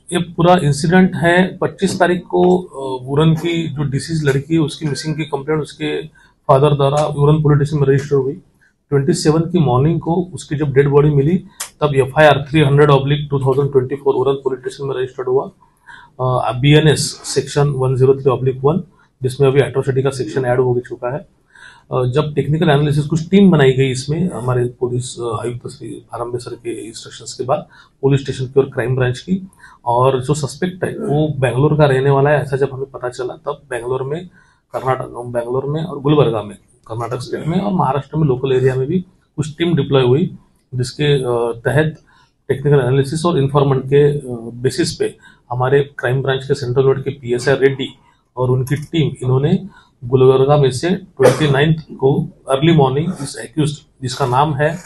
ये पूरा इंसिडेंट है 25 तारीख को उरन की जो डिसीज लड़की है उसकी मिसिंग की कंप्लेंट उसके फादर द्वारा उरन पुलिस स्टेशन में रजिस्टर हुई। 27 की मॉर्निंग को उसकी जब डेड बॉडी मिली तब FIR 300/2024 उरन पुलिस स्टेशन में रजिस्टर्ड हुआ। BNS सेक्शन 103/1 जिसमें अभी एट्रोसिटी का सेक्शन ऐड हो चुका है। जब टेक्निकल एनालिसिस कुछ टीम बनाई गई इसमें हमारे पुलिस आयुक्त श्री आरंभे सर के इंस्ट्रक्शंस के बाद पुलिस स्टेशन की और क्राइम ब्रांच की, और जो सस्पेक्ट है वो बेंगलोर का रहने वाला है ऐसा जब हमें पता चला तब बेंगलोर में बेंगलोर में और गुलबर्गा में कर्नाटक स्टेट में और महाराष्ट्र में लोकल एरिया में भी कुछ टीम डिप्लॉय हुई, जिसके तहत टेक्निकल एनालिसिस और इन्फॉर्मेंट के बेसिस पे हमारे क्राइम ब्रांच के सेंट्रल रोड के PSI रेड्डी और उनकी टीम इन्होंने गुलबर्गा में से 29 को अर्ली मॉर्निंग इस एक्यूज्ड जिसका नाम है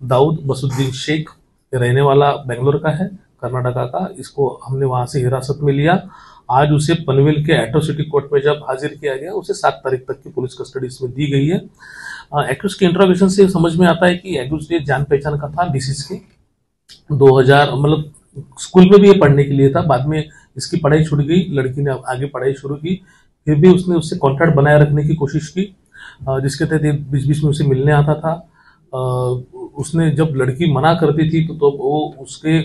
दाऊद बसुद्दीन शेख, रहने वाला बेंगलोर का है कर्नाटका का, इसको हमने वहां से हिरासत में लिया। आज उसे पनवेल के एट्रोसिटी कोर्ट में जब हाजिर किया गया उसे 7 तारीख तक की पुलिस कस्टडी इसमें दी गई है। एक्यूज के इंट्रोगेशन से समझ में आता है कि एक्यूज ये जान पहचान का था डिसीज के 2000 मतलब स्कूल में भी ये पढ़ने के लिए था, बाद में इसकी पढ़ाई छूट गई, लड़की ने आगे पढ़ाई शुरू की, फिर भी उसने उससे कॉन्टैक्ट बनाए रखने की कोशिश की, जिसके तहत बीच बीच में उसे मिलने आता था। उसने जब लड़की मना करती थी तो वो उसके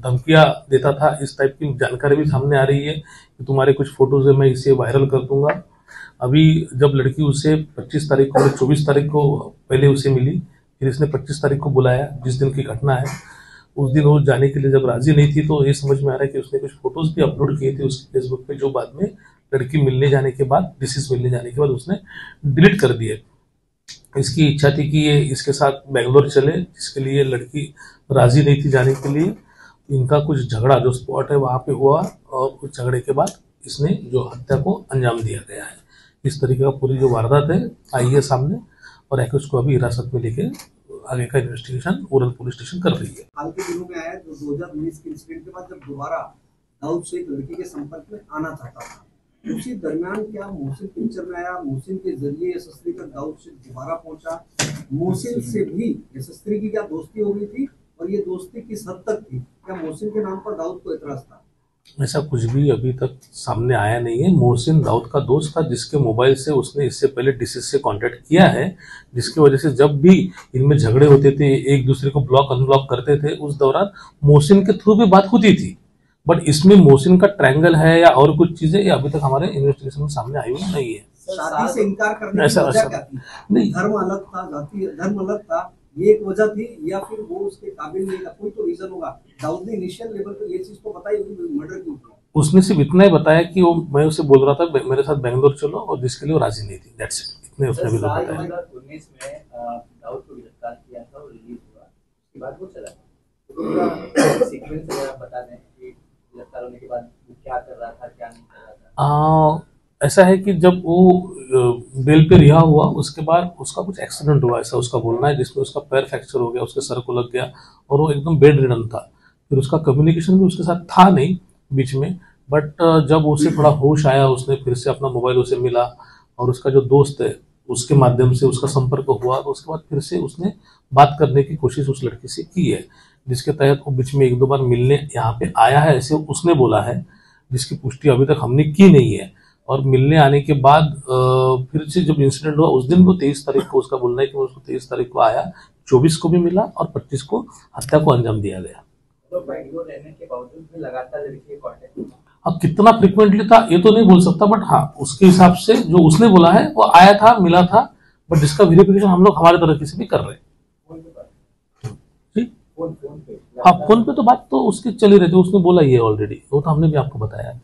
धमकियां देता था। इस टाइप की जानकारी भी सामने आ रही है कि तुम्हारे कुछ फोटोज है मैं इसे वायरल कर दूंगा। अभी जब लड़की उसे 25 तारीख को 24 तारीख को पहले उसे मिली, फिर इसने 25 तारीख को बुलाया जिस दिन की घटना है, उस दिन वो जाने के लिए जब राजी नहीं थी तो ये समझ में आ रहा है कि उसने कुछ फोटोज भी अपलोड किए थे उसके फेसबुक पे जो बाद में लड़की मिलने जाने के बाद डिसीज मिलने जाने के बाद उसने डिलीट कर दिए। इसकी इच्छा थी कि ये इसके साथ बेंगलोर चले, जिसके लिए लड़की राजी नहीं थी जाने के लिए। इनका कुछ झगड़ा जो स्पॉट है वहां पे हुआ और उस झगड़े के बाद इसने जो हत्या को अंजाम दिया गया है। इस तरीके का पूरी जो वारदात है आई है सामने और एक्यूज को अभी हिरासत में लेके आगे का इन्वेस्टिगेशन उरन पुलिस स्टेशन कर रही है। हाल के दिनों में आया 2019 के इंसिडेंट के बाद जब दोबारा दाऊद शेख लड़की के संपर्क में आना चाहता था, उसी दरमियान क्या मोहसिन पिक्चर में आया, मोहसिन के जरिए यशस्वी तक दाऊद शेख दोबारा पहुंचा, मोहसिन से भी यशस्वी की क्या दोस्ती हो गई थी और ये दोस्ती किस हद तक थी, क्या मोहसिन के नाम पर दाऊद को एतराज था? ऐसा कुछ भी अभी तक सामने आया नहीं है। मोहसिन दाऊद का दोस्त था जिसके मोबाइल से उसने इससे पहले डिसीज से कांटेक्ट किया है, जिसकी वजह से जब भी इनमें झगड़े होते थे एक दूसरे को ब्लॉक अनब्लॉक करते थे उस दौरान मोहसिन के थ्रू भी बात होती थी। बट इसमें मोहसिन का ट्रायंगल है या और कुछ चीजें ये अभी तक हमारे इन्वेस्टिगेशन में सामने आई हुई नहीं है। शादी से इनकार करने की वजह क्या थी? नहीं, धर्म अलग था, जाति धर्म अलग था, ये एक वजह थी या फिर वो उसके काबिल नहीं था? कोई तो रीजन होगा। दाऊद ने इनिशियल लेवल पे ये चीज को बताई होगी मर्डर के ऊपर। उसने सिर्फ इतना ही बताया कि वो मैं उसे बोल रहा था मेरे साथ बेंगलोर चलो और जिसके लिए वो राजी नहीं थी, दैट्स इट। इतने उसने भी बताया। 2019 में दाऊद को गिरफ्तार किया था और रिलीज हुआ, उसके बाद वो चला तो सीक्वेंस वगैरह बता दें कि गिरफ्तार होने के बाद वो क्या कर रहा था क्या नहीं कर रहा था। ऐसा है कि जब वो बेल पे रिहा हुआ उसके बाद उसका कुछ एक्सीडेंट हुआ ऐसा उसका बोलना है, जिसमें उसका पैर फ्रैक्चर हो गया, उसके सर को लग गया और वो एकदम बेड रिडन था। फिर उसका कम्युनिकेशन भी उसके साथ था नहीं बीच में, बट जब उसे थोड़ा होश आया उसने फिर से अपना मोबाइल उसे मिला और उसका जो दोस्त है उसके माध्यम से उसका संपर्क हुआ तो उसके बाद फिर से उसने बात करने की कोशिश उस लड़की से की है, जिसके तहत वो बीच में 1-2 बार मिलने यहाँ पे आया है ऐसे उसने बोला है, जिसकी पुष्टि अभी तक हमने की नहीं है। और मिलने आने के बाद फिर से जब इंसिडेंट हुआ उस दिन वो 23 तारीख को उसका बोलना है कि वो उसको 23 तारीख को आया, 24 को भी मिला और 25 को हत्या को अंजाम दिया गया। तो बेंगलोर रहने के बावजूद भी लगातार लड़की के कांटेक्ट में। अब कितना फ्रिक्वेंटली था ये तो नहीं बोल सकता, बट हाँ उसके हिसाब से जो उसने बोला है वो आया था मिला था, बट जिसका वेरिफिकेशन हम लोग हमारे तरफ से भी कर रहे हैं। हाँ फोन पे तो बात तो उसकी चली रही थी, उसने बोला ये ऑलरेडी, वो तो हमने भी आपको बताया है।